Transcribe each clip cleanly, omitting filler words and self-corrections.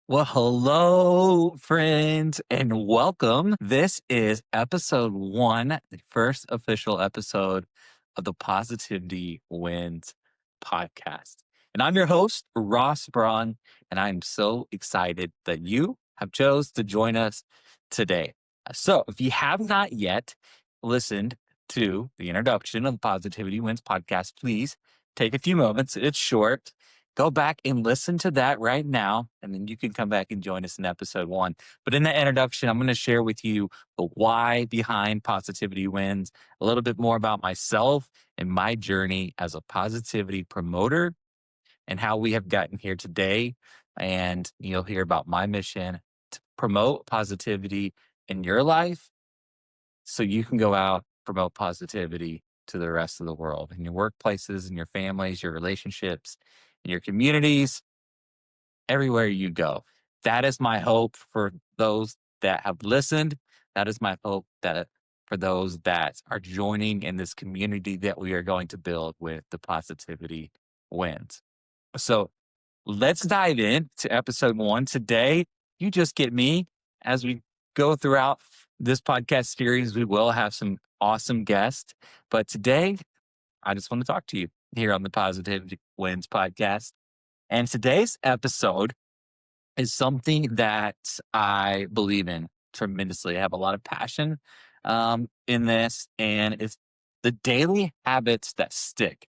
Well, hello, friends, and welcome. This is episode one, the first official episode of the Positivity Wins podcast. And I'm your host, Ross Braun, and I'm so excited that you have chose to join us today. So, if you have not yet listened to the introduction of the Positivity Wins podcast, please take a few moments. It's short. Go back and listen to that right now, and then you can come back and join us in episode one. But in that introduction, I'm going to share with you the why behind Positivity Wins, a little bit more about myself and my journey as a positivity promoter and how we have gotten here today. And you'll hear about my mission to promote positivity in your life so you can go out, promote positivity to the rest of the world in your workplaces, in your families, your relationships, in your communities, everywhere you go. That is my hope for those that have listened. That is my hope that for those that are joining in this community that we are going to build with the Positivity Wins. So let's dive in to episode one. Today, you just get me as we go throughout this podcast series. We will have some awesome guests, but today I just want to talk to you here on the Positivity Wins podcast. And today's episode is something that I believe in tremendously. I have a lot of passion in this, and it's the daily habits that stick.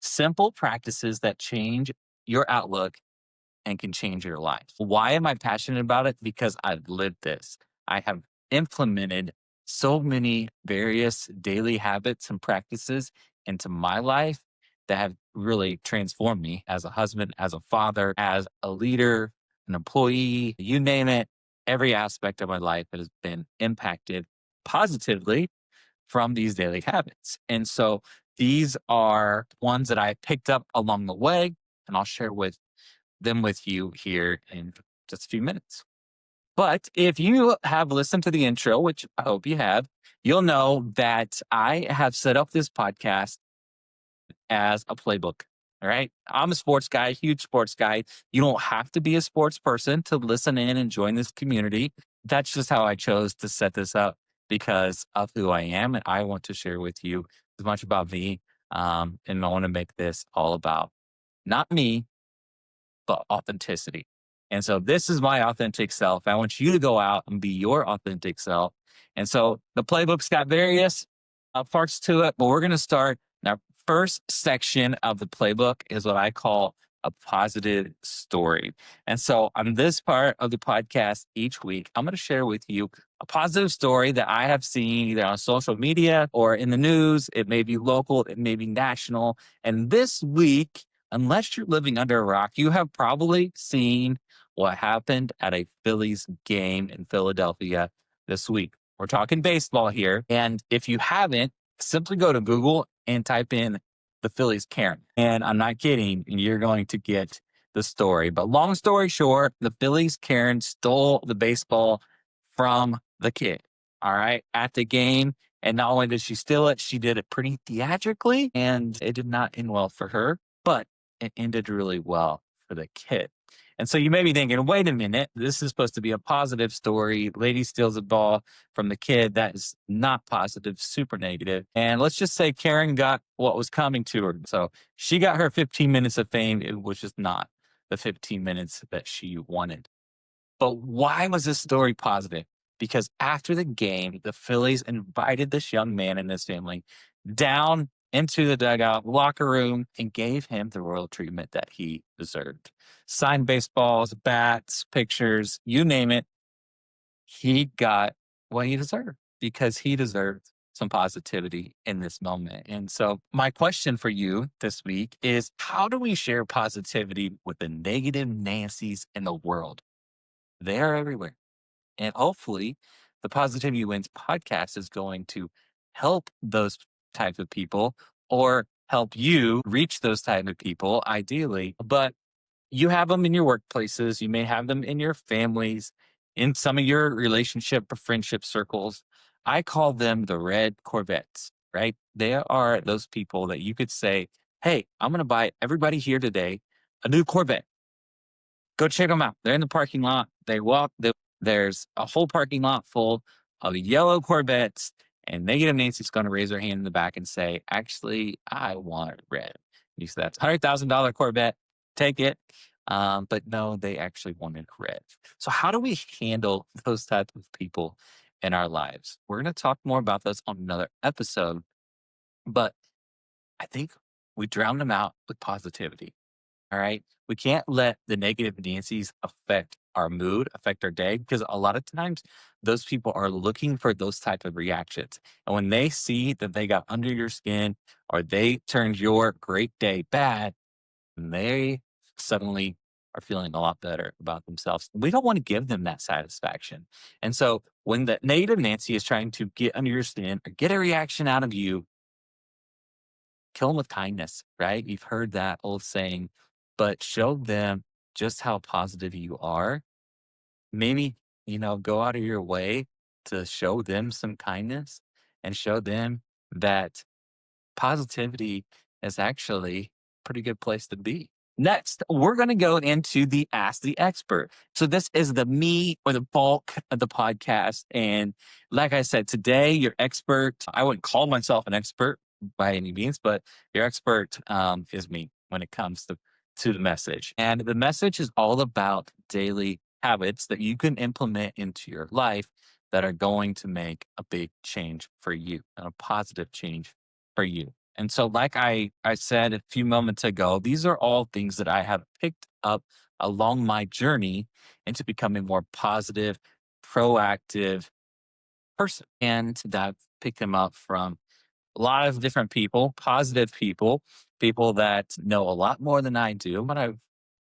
Simple practices that change your outlook and can change your life. Why am I passionate about it? Because I've lived this. I have implemented so many various daily habits and practices into my life that have really transformed me as a husband, as a father, as a leader, an employee, you name it. Every aspect of my life has been impacted positively from these daily habits. And so these are ones that I picked up along the way, and I'll share them with you here in just a few minutes. But if you have listened to the intro, which I hope you have, you'll know that I have set up this podcast as a playbook. All right. I'm a sports guy, huge sports guy. You don't have to be a sports person to listen in and join this community. That's just how I chose to set this up because of who I am. And I want to share with you as much about me. And I want to make this all about not me, but authenticity. And so this is my authentic self. I want you to go out and be your authentic self. And so the playbook's got various parts to it, but we're going to start. Now, first section of the playbook is what I call a positive story. And so on this part of the podcast each week, I'm going to share with you a positive story that I have seen either on social media or in the news. It may be local, it may be national. And this week, unless you're living under a rock, you have probably seen what happened at a Phillies game in Philadelphia this week. We're talking baseball here. And if you haven't, simply go to Google and type in the Phillies Karen. And I'm not kidding, you're going to get the story. But long story short, the Phillies Karen stole the baseball from the kid. All right. At the game. And not only did she steal it, she did it pretty theatrically, and it did not end well for her. But it ended really well for the kid. And so you may be thinking, wait a minute, this is supposed to be a positive story. Lady steals a ball from the kid. That is not positive, super negative. And let's just say Karen got what was coming to her. So she got her 15 minutes of fame. It was just not the 15 minutes that she wanted. But why was this story positive? Because after the game, the Phillies invited this young man and his family down into the dugout locker room and gave him the royal treatment that he deserved. Signed baseballs, bats, pictures, you name it. He got what he deserved because he deserved some positivity in this moment. And so my question for you this week is, how do we share positivity with the negative Nancy's in the world? They are everywhere. And hopefully, the Positivity Wins podcast is going to help those type of people or help you reach those type of people, ideally. But you have them in your workplaces. You may have them in your families, in some of your relationship or friendship circles. I call them the red Corvettes, right? They are those people that you could say, hey, I'm going to buy everybody here today a new Corvette. Go check them out. They're in the parking lot. There's a whole parking lot full of yellow Corvettes, and negative Nancy's going to raise her hand in the back and say, "Actually, I want red." You said that's $100,000 Corvette. Take it. But no, they actually wanted red. So how do we handle those types of people in our lives? We're going to talk more about those on another episode. But I think we drown them out with positivity. All right. We can't let the negative Nancy's affect our mood, affect our day, because a lot of times those people are looking for those type of reactions. And when they see that they got under your skin or they turned your great day bad, they suddenly are feeling a lot better about themselves. We don't want to give them that satisfaction. And so when the negative Nancy is trying to get under your skin or get a reaction out of you, kill them with kindness, right? You've heard that old saying, but show them just how positive you are. Maybe, go out of your way to show them some kindness and show them that positivity is actually a pretty good place to be. Next, we're going to go into the Ask the Expert. So, this is the meat or the bulk of the podcast. And like I said, today, your expert, I wouldn't call myself an expert by any means, but your expert is me when it comes to the message. And the message is all about daily habits that you can implement into your life that are going to make a big change for you and a positive change for you. And so, like I said a few moments ago, these are all things that I have picked up along my journey into becoming a more positive, proactive person. And that I've picked them up from a lot of different people, positive people, people that know a lot more than I do. But I've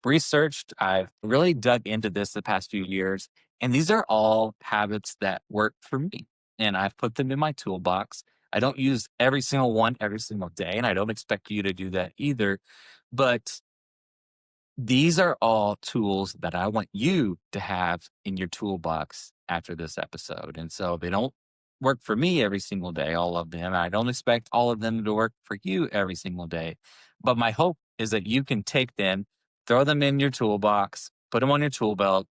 researched, I've really dug into this the past few years. And these are all habits that work for me. And I've put them in my toolbox. I don't use every single one every single day. And I don't expect you to do that either. But these are all tools that I want you to have in your toolbox after this episode. And so they don't work for me every single day, all of them. I don't expect all of them to work for you every single day. But my hope is that you can take them, throw them in your toolbox, put them on your tool belt,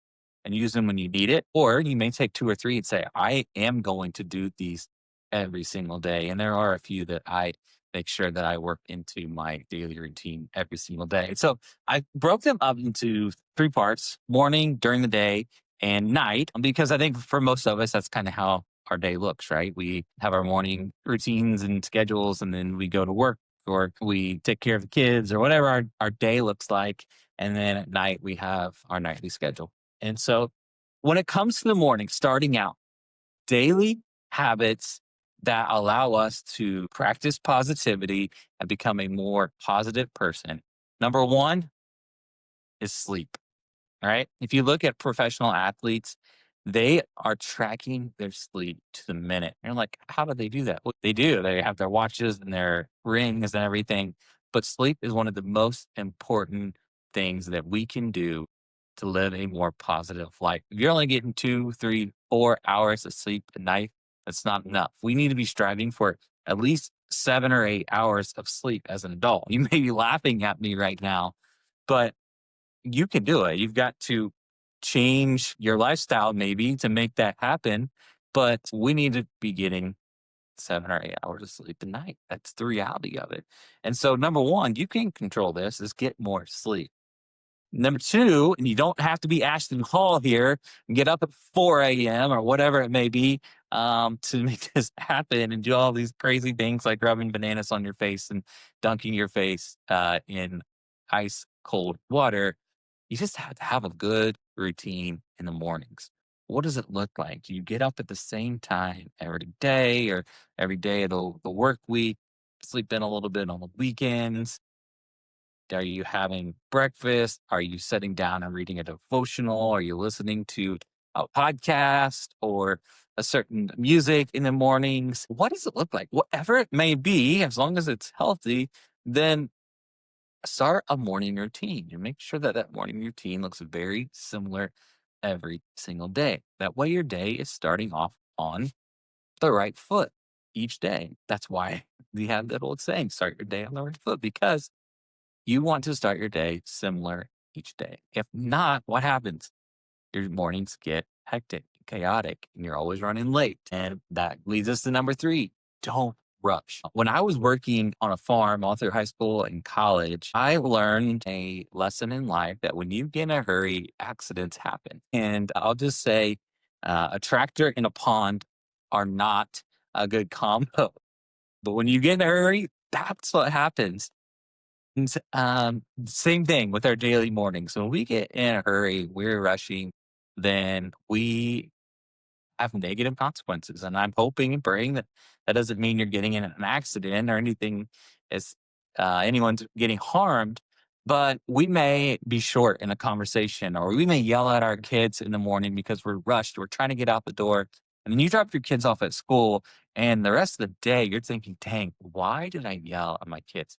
and use them when you need it. Or you may take two or three and say, I am going to do these every single day. And there are a few that I make sure that I work into my daily routine every single day. So I broke them up into three parts: morning, during the day, and night, because I think for most of us, that's kind of how our day looks, right? We have our morning routines and schedules, and then we go to work or we take care of the kids or whatever our day looks like. And then at night, we have our nightly schedule. And so when it comes to the morning, starting out, daily habits that allow us to practice positivity and become a more positive person. Number one is sleep. All right. If you look at professional athletes, they are tracking their sleep to the minute. And you're like, how do they do that? Well, they do. They have their watches and their rings and everything. But sleep is one of the most important things that we can do to live a more positive life. If you're only getting 2, 3, 4 hours of sleep a night, that's not enough. We need to be striving for at least 7 or 8 hours of sleep as an adult. You may be laughing at me right now, but you can do it. You've got to change your lifestyle maybe to make that happen, but we need to be getting 7 or 8 hours of sleep a night. That's the reality of it. And so, number one, you can control this is get more sleep. Number two, and you don't have to be Ashton Hall here and get up at 4 a.m. or whatever it may be to make this happen and do all these crazy things like rubbing bananas on your face and dunking your face in ice cold water. You just have to have a good routine in the mornings. What does it look like? Do you get up at the same time every day or every day of the work week? Sleep in a little bit on the weekends? Are you having breakfast? Are you sitting down and reading a devotional? Are you listening to a podcast or a certain music in the mornings? What does it look like? Whatever it may be, as long as it's healthy, then start a morning routine and make sure that that morning routine looks very similar every single day. That way, your day is starting off on the right foot each day. That's why we have that old saying, start your day on the right foot, because you want to start your day similar each day? If not, what happens? Your mornings get hectic, chaotic, and you're always running late. And that leads us to number three: don't rush. When I was working on a farm all through high school and college, I learned a lesson in life that when you get in a hurry, accidents happen. And I'll just say a tractor and a pond are not a good combo. But when you get in a hurry, that's what happens. And same thing with our daily mornings. When we get in a hurry, we're rushing, then we have negative consequences. And I'm hoping and praying that that doesn't mean you're getting in an accident or anything is anyone's getting harmed, but we may be short in a conversation or we may yell at our kids in the morning because we're rushed. We're trying to get out the door. And then you drop your kids off at school and the rest of the day you're thinking, dang, why did I yell at my kids?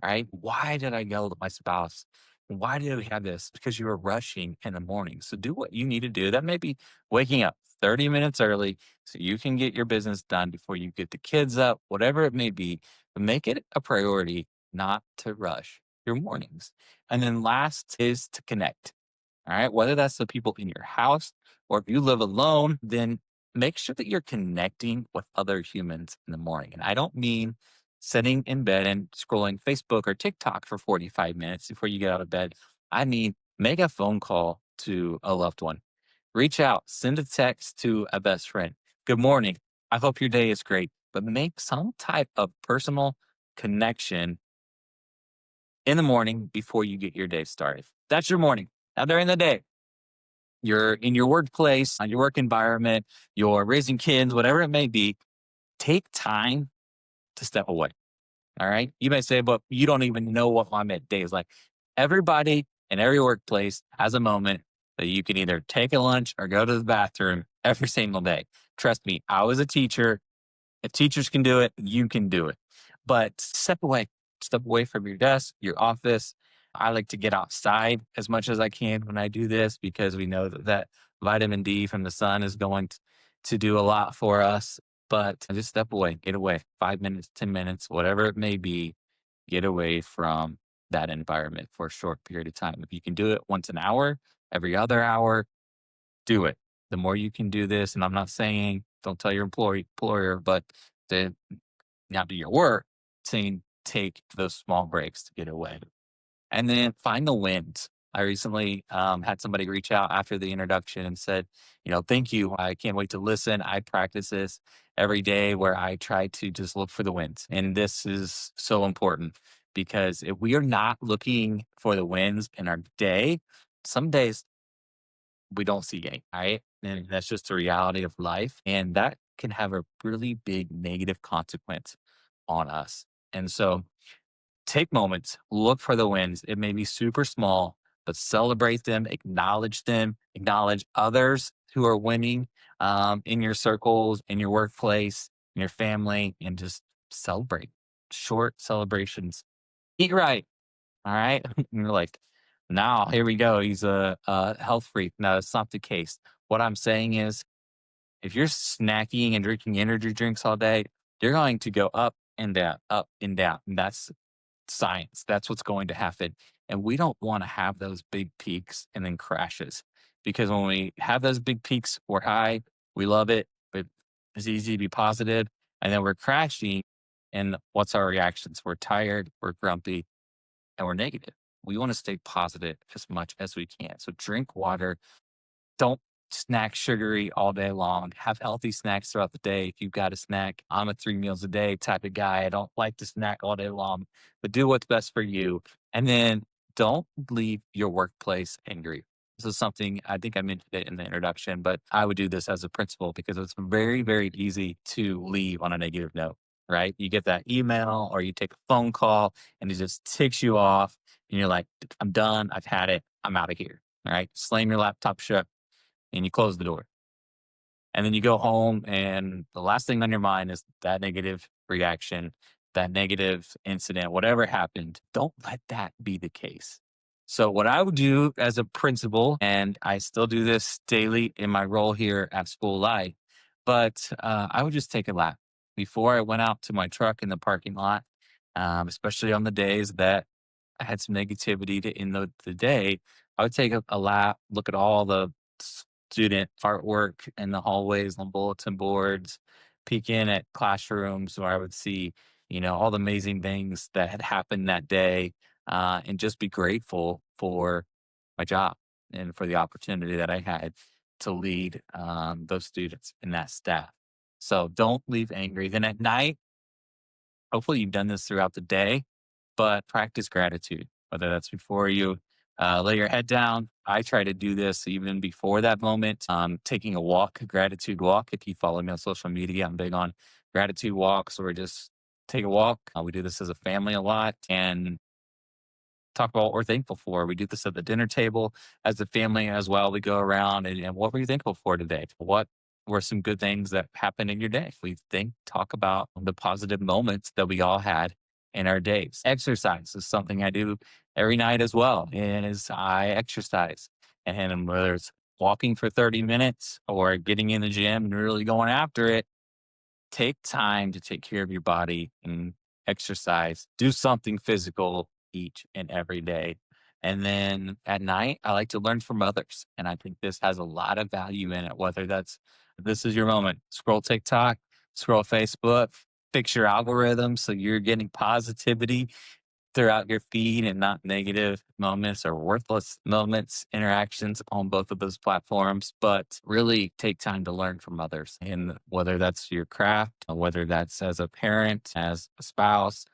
Right? Why did I yell at my spouse? Why did we have this? Because you were rushing in the morning. So do what you need to do. That may be waking up 30 minutes early so you can get your business done before you get the kids up, whatever it may be. But make it a priority not to rush your mornings. And then last is to connect. All right. Whether that's the people in your house or if you live alone, then make sure that you're connecting with other humans in the morning. And I don't mean sitting in bed and scrolling Facebook or TikTok for 45 minutes before you get out of bed. I mean, make a phone call to a loved one, reach out, send a text to a best friend. Good morning. I hope your day is great, but make some type of personal connection in the morning before you get your day started. That's your morning. Now, during the day, you're in your workplace, on your work environment, you're raising kids, whatever it may be, take time to step away. All right. You may say, but you don't even know what my midday is like. Everybody in every workplace has a moment that you can either take a lunch or go to the bathroom every single day. Trust me, I was a teacher. If teachers can do it, you can do it. But step away from your desk, your office. I like to get outside as much as I can when I do this because we know that vitamin D from the sun is going to do a lot for us. But just step away, get away 5 minutes, 10 minutes, whatever it may be, get away from that environment for a short period of time. If you can do it once an hour, every other hour, do it. The more you can do this, and I'm not saying don't tell your employer, but to not do your work, saying take those small breaks to get away. And then find the wins. I recently had somebody reach out after the introduction and said, thank you. I can't wait to listen. I practice this every day where I try to just look for the wins. And this is so important because if we are not looking for the wins in our day, some days we don't see any, right? And that's just the reality of life. And that can have a really big negative consequence on us. And so take moments, look for the wins. It may be super small, but celebrate them, acknowledge others who are winning in your circles, in your workplace, in your family, and just celebrate short celebrations. Eat right. All right. And you're like, now here we go. He's a health freak. No, that's not the case. What I'm saying is, if you're snacking and drinking energy drinks all day, you're going to go up and down, up and down. And that's science. That's what's going to happen. And we don't want to have those big peaks and then crashes because when we have those big peaks, we're high, we love it, but it's easy to be positive, and then we're crashing. And what's our reactions? We're tired, we're grumpy, and we're negative. We want to stay positive as much as we can. So drink water. Don't snack sugary all day long. Have healthy snacks throughout the day. If you've got a snack, I'm a 3 meals a day type of guy. I don't like to snack all day long, but do what's best for you. And then don't leave your workplace angry. This is something I think I mentioned it in the introduction, but I would do this as a principal because it's very, very easy to leave on a negative note, right? You get that email or you take a phone call and it just ticks you off and you're like, I'm done. I've had it. I'm out of here. All right. Slam your laptop shut and you close the door. And then you go home, and the last thing on your mind is that negative reaction, that negative incident, whatever happened. Don't let that be the case. So, what I would do as a principal, and I still do this daily in my role here at School Life, but I would just take a lap before I went out to my truck in the parking lot, especially on the days that I had some negativity to end the day, I would take a lap, look at all the student artwork in the hallways on bulletin boards, peek in at classrooms where I would see, all the amazing things that had happened that day, and just be grateful for my job and for the opportunity that I had to lead those students and that staff. So don't leave angry. Then at night, hopefully you've done this throughout the day, but practice gratitude, whether that's before you lay your head down. I try to do this even before that moment. Taking a walk, a gratitude walk. If you follow me on social media, I'm big on gratitude walks or just take a walk. We do this as a family a lot and talk about what we're thankful for. We do this at the dinner table as a family as well. We go around and what were you thankful for today? What were some good things that happened in your day? Talk about the positive moments that we all had in our days. Exercise is something I do every night as well. And as I exercise, and whether it's walking for 30 minutes or getting in the gym and really going after it, take time to take care of your body and exercise. Do something physical each and every day. And then at night, I like to learn from others. And I think this has a lot of value in it, whether that's this is your moment. Scroll TikTok, scroll Facebook, fix your algorithm so you're getting positivity throughout your feed and not negative moments or worthless moments, interactions on both of those platforms, but really take time to learn from others. And whether that's your craft, or whether that's as a parent, as a spouse,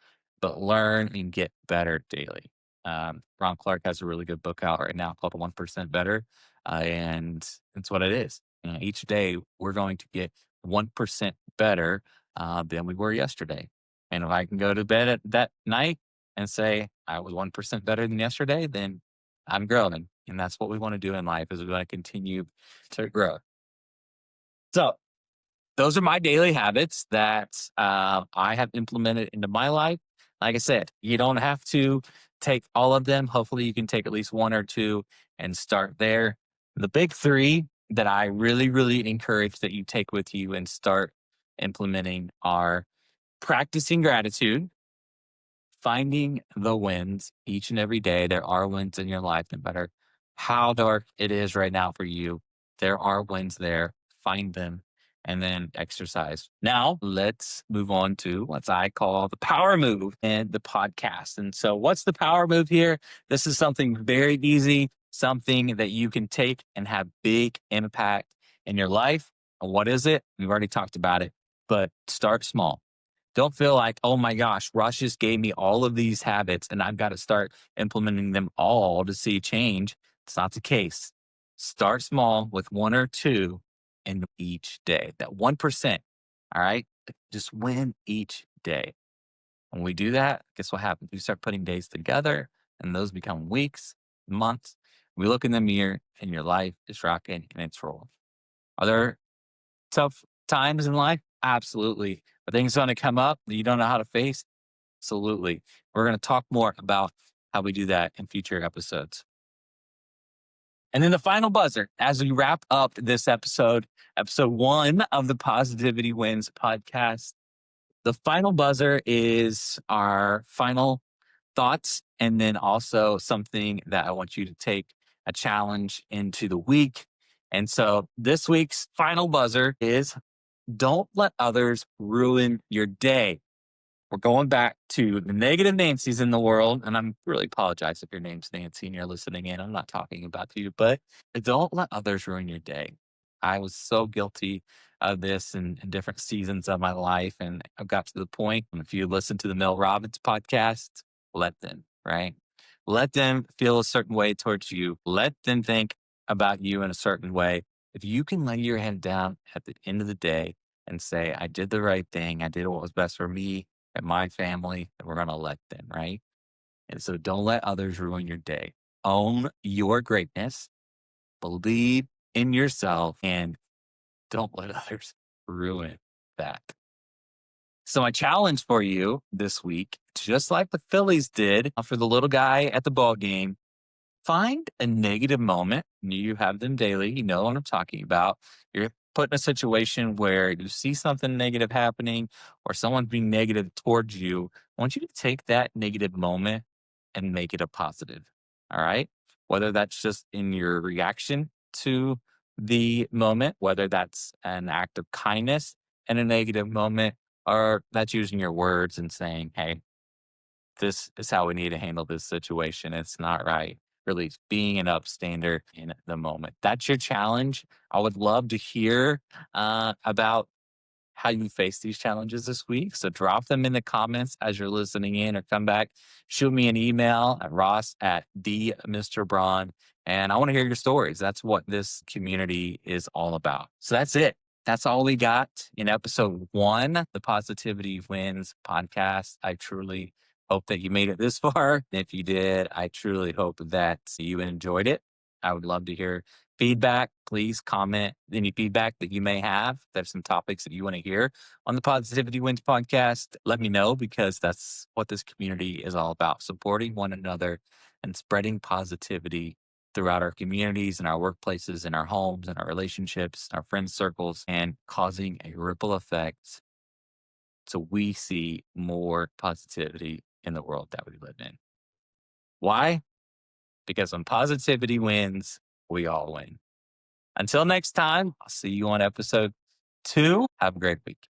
but learn and get better daily. Ron Clark has a really good book out right now called 1% Better. And it's what it is. Each day we're going to get 1% better than we were yesterday. And if I can go to bed at that night and say, I was 1% better than yesterday, then I'm growing. And that's what we want to do in life is we want to continue to grow. So those are my daily habits that I have implemented into my life. Like I said, you don't have to take all of them. Hopefully you can take at least one or two and start there. The big three that I really, really encourage that you take with you and start implementing are practicing gratitude, finding the wins each and every day. There are wins in your life, no matter how dark it is right now for you. There are wins there. Find them and then exercise. Now, let's move on to what I call the power move in the podcast. And so, what's the power move here? This is something very easy, something that you can take and have big impact in your life. And what is it? We've already talked about it, but start small. Don't feel like, oh my gosh, Rush just gave me all of these habits and I've got to start implementing them all to see change. It's not the case. Start small with one or two in each day. That 1%. All right. Just win each day. When we do that, guess what happens? We start putting days together and those become weeks, months. We look in the mirror and your life is rocking and it's rolling. Are there tough times in life? Absolutely. Are things going to come up that you don't know how to face? Absolutely. We're going to talk more about how we do that in future episodes. And then the final buzzer, as we wrap up this episode 1 of the Positivity Wins podcast, the final buzzer is our final thoughts and then also something that I want you to take a challenge into the week. And so this week's final buzzer is don't let others ruin your day. We're going back to the negative Nancy's in the world. And I'm really apologize if your name's Nancy and you're listening in. I'm not talking about you, but don't let others ruin your day. I was so guilty of this in different seasons of my life. And I've got to the point, if you listen to the Mel Robbins podcast, let them, right? Let them feel a certain way towards you. Let them think about you in a certain way. If you can lay your head down at the end of the day and say, I did the right thing, I did what was best for me and my family, and we're going to let them, right? And so don't let others ruin your day. Own your greatness, believe in yourself, and don't let others ruin that. So my challenge for you this week, just like the Phillies did for the little guy at the ball game, find a negative moment. You have them daily. You know what I'm talking about. You're put in a situation where you see something negative happening or someone's being negative towards you. I want you to take that negative moment and make it a positive. All right. Whether that's just in your reaction to the moment, whether that's an act of kindness in a negative moment, or that's using your words and saying, hey, this is how we need to handle this situation. It's not right. Really being an upstander in the moment. That's your challenge. I would love to hear about how you face these challenges this week. So drop them in the comments as you're listening in, or come back, shoot me an email at Ross at the Mr. Braun. And I want to hear your stories. That's what this community is all about. So that's it. That's all we got in episode 1, the Positivity Wins podcast. I truly hope that you made it this far. If you did, I truly hope that you enjoyed it. I would love to hear feedback. Please comment any feedback that you may have. If there's some topics that you want to hear on the Positivity Wins podcast, let me know, because that's what this community is all about: supporting one another and spreading positivity throughout our communities and our workplaces and our homes and our relationships, our friend circles, and causing a ripple effect so we see more positivity in the world that we live in. Why? Because when positivity wins, we all win. Until next time, I'll see you on episode 2. Have a great week.